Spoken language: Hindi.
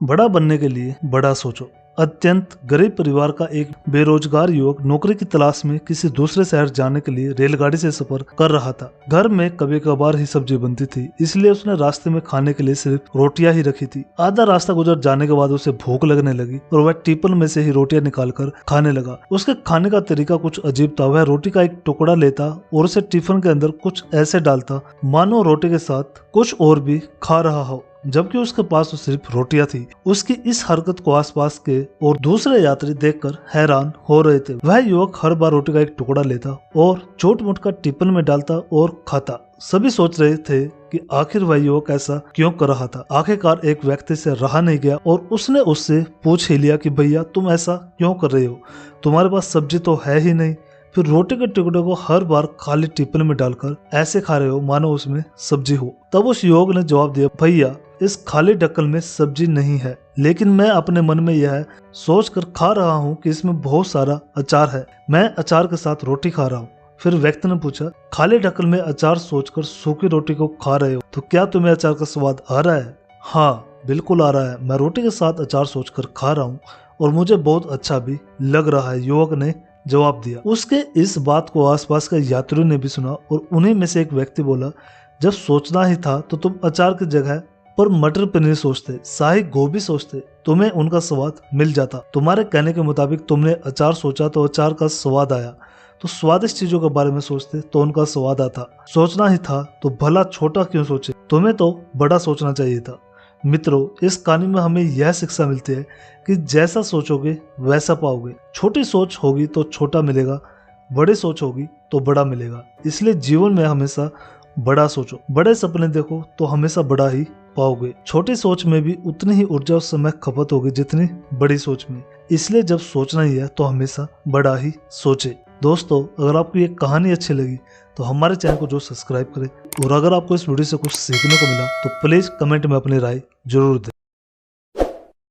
बड़ा बनने के लिए बड़ा सोचो। अत्यंत गरीब परिवार का एक बेरोजगार युवक नौकरी की तलाश में किसी दूसरे शहर जाने के लिए रेलगाड़ी से सफर कर रहा था। घर में कभी कभार ही सब्जी बनती थी, इसलिए उसने रास्ते में खाने के लिए सिर्फ रोटियां ही रखी थी। आधा रास्ता गुजर जाने के बाद उसे भूख लगने लगी और वह टिफिन में से ही रोटियां निकालकर खाने लगा। उसके खाने का तरीका कुछ अजीब था। वह रोटी का एक टुकड़ा लेता और उसे टिफिन के अंदर कुछ ऐसे डालता मानो रोटी के साथ कुछ और भी खा रहा हो, जबकि उसके पास तो सिर्फ रोटियां थी। उसकी इस हरकत को आसपास के और दूसरे यात्री देखकर हैरान हो रहे थे। वह युवक हर बार रोटी का एक टुकड़ा लेता और चोट मोट का टिफिन में डालता और खाता। सभी सोच रहे थे कि आखिर वह युवक ऐसा क्यों कर रहा था। आखिरकार एक व्यक्ति से रहा नहीं गया और उसने उससे पूछ ही लिया कि भैया तुम ऐसा क्यों कर रहे हो, तुम्हारे पास सब्जी तो है ही नहीं, फिर रोटी के टुकड़े को हर बार खाली टिफिन में डालकर ऐसे खा रहे हो मानो उसमें सब्जी हो। तब उस युवक ने जवाब दिया, भैया इस खाली ढक्कन में सब्जी नहीं है, लेकिन मैं अपने मन में यह सोचकर खा रहा हूँ कि इसमें बहुत सारा अचार है, मैं अचार के साथ रोटी खा रहा हूँ। फिर व्यक्ति ने पूछा, खाली ढक्कन में अचार सोचकर सूखी रोटी को खा रहे हो, तो क्या तुम्हें अचार का स्वाद आ रहा है? हाँ बिल्कुल आ रहा है, मैं रोटी के साथ अचार सोचकर खा रहा हूँ और मुझे बहुत अच्छा भी लग रहा है, युवक ने जवाब दिया। उसके इस बात को आसपास के यात्रियों ने भी सुना और उन्हीं में से एक व्यक्ति बोला, जब सोचना ही था तो तुम अचार की जगह पर मटर पनीर सोचते, शाही गोभी सोचते, तुम्हें उनका स्वाद मिल जाता। तुम्हारे कहने के मुताबिक तुमने अचार सोचा तो अचार का स्वाद आया, तो स्वादिष्ट चीजों के बारे में सोचते तो उनका स्वाद आता। सोचना ही था तो भला छोटा क्यों सोचे, तुम्हें तो बड़ा सोचना चाहिए था। मित्रों, इस कहानी में हमें यह शिक्षा मिलती है कि जैसा सोचोगे वैसा पाओगे। छोटी सोच होगी तो छोटा मिलेगा, बड़ी सोच होगी तो बड़ा मिलेगा। इसलिए जीवन में हमेशा बड़ा सोचो, बड़े सपने देखो तो हमेशा बड़ा ही पाओगे। छोटी सोच में भी उतनी ही ऊर्जा और समय खपत होगी जितनी बड़ी सोच में। इसलिए जब सोचना ही है तो हमेशा बड़ा ही सोचे। दोस्तों, अगर आपको ये कहानी अच्छी लगी तो हमारे चैनल को जो सब्सक्राइब करें, और अगर आपको इस वीडियो से कुछ सीखने को मिला तो प्लीज कमेंट में अपनी राय जरूर दें।